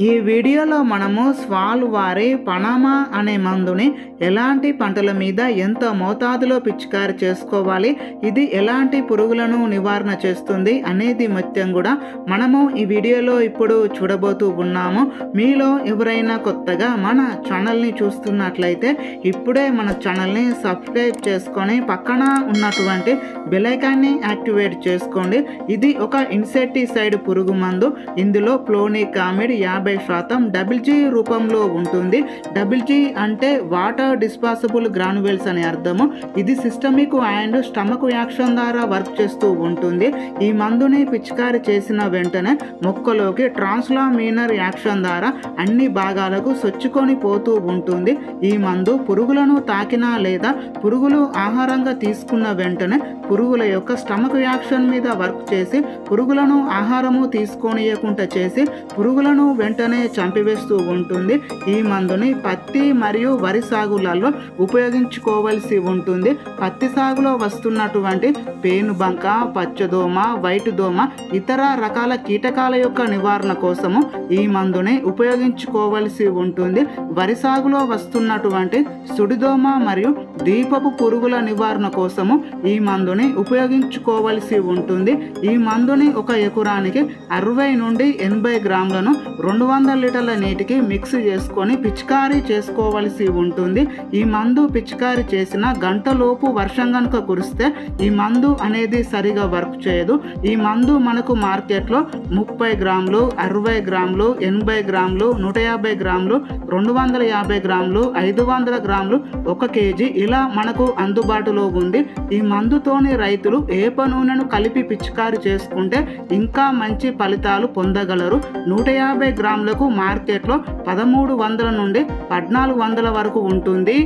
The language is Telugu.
ఈ వీడియోలో మనము స్వాల్ వారి పనామా అనే మందుని ఎలాంటి పంటల మీద ఎంత మోతాదులో పిచికారి చేసుకోవాలి, ఇది ఎలాంటి పురుగులను నివారణ చేస్తుంది అనేది మొత్తం కూడా మనము ఈ వీడియోలో ఇప్పుడు చూడబోతూ ఉన్నాము. మీలో ఎవరైనా కొత్తగా మన ఛానల్ని చూస్తున్నట్లయితే ఇప్పుడే మన ఛానల్ని సబ్స్క్రైబ్ చేసుకొని పక్కన ఉన్నటువంటి బెల్ ఐకాన్ని యాక్టివేట్ చేసుకోండి. ఇది ఒక ఇన్సెక్టిసైడ్ పురుగు మందు. ఇందులో ఫ్లోనికామిడ్ 50% డబుల్ జీ రూపంలో ఉంటుంది. డబుల్ జీ అంటే వాటర్ డిస్పాసిబుల్ గ్రాన్యువల్స్ అని అర్థము. ఇది సిస్టమిక్ అండ్ స్టమక్ యాక్షన్ ద్వారా వర్క్ చేస్తూ ఉంటుంది. ఈ మందుని పిచికారి చేసిన వెంటనే మొక్కలోకి ట్రాన్స్లామినర్ యాక్షన్ ద్వారా అన్ని భాగాలకు సొచ్చుకొని పోతూ ఉంటుంది. ఈ మందు పురుగులను తాకినా లేదా పురుగులు ఆహారంగా తీసుకున్న వెంటనే పురుగుల యొక్క స్టమక్ యాక్షన్ మీద వర్క్ చేసి పురుగులను ఆహారము తీసుకోనియకుండా చేసి పురుగులను వెంటనే చంపివేస్తూ ఉంటుంది. ఈ మందుని పత్తి మరియు వరి సాగులలో ఉపయోగించుకోవాల్సి ఉంటుంది. పత్తి సాగులో వస్తున్నటువంటి పేనుబంక, పచ్చదోమ, వైట్ దోమ, ఇతర రకాల కీటకాల యొక్క నివారణ కోసము ఈ మందుని ఉపయోగించుకోవాల్సి ఉంటుంది. వరి సాగులో వస్తున్నటువంటి సుడిదోమ మరియు దీపపు పురుగుల నివారణ కోసము ఈ మందుని ఉపయోగించుకోవాల్సి ఉంటుంది. ఈ మందుని ఒక ఎకరానికి 60 నుండి 80 గ్రాములను 200 లీటర్ల నీటికి మిక్స్ చేసుకొని పిచికారీ చేసుకోవాల్సి ఉంటుంది. ఈ మందు పిచికారీ చేసిన గంటలోపు వర్షం కనుక కురిస్తే ఈ మందు అనేది సరిగా వర్క్ చేయదు. ఈ మందు మనకు మార్కెట్లో 30 గ్రాములు, 60 గ్రాములు, 80 గ్రాములు, 150 గ్రాములు, 250 గ్రాములు, 500 గ్రాములు, 1 కేజీ ఇలా మనకు అందుబాటులో ఉంది. ఈ మందుతోని రైతులు ఏప నూనెను కలిపి పిచికారీ చేసుకుంటే ఇంకా మంచి ఫలితాలు పొందగలరు. 150 గ్రాములకు మార్కెట్లో 1300 నుండి 1400 వరకు ఉంటుంది.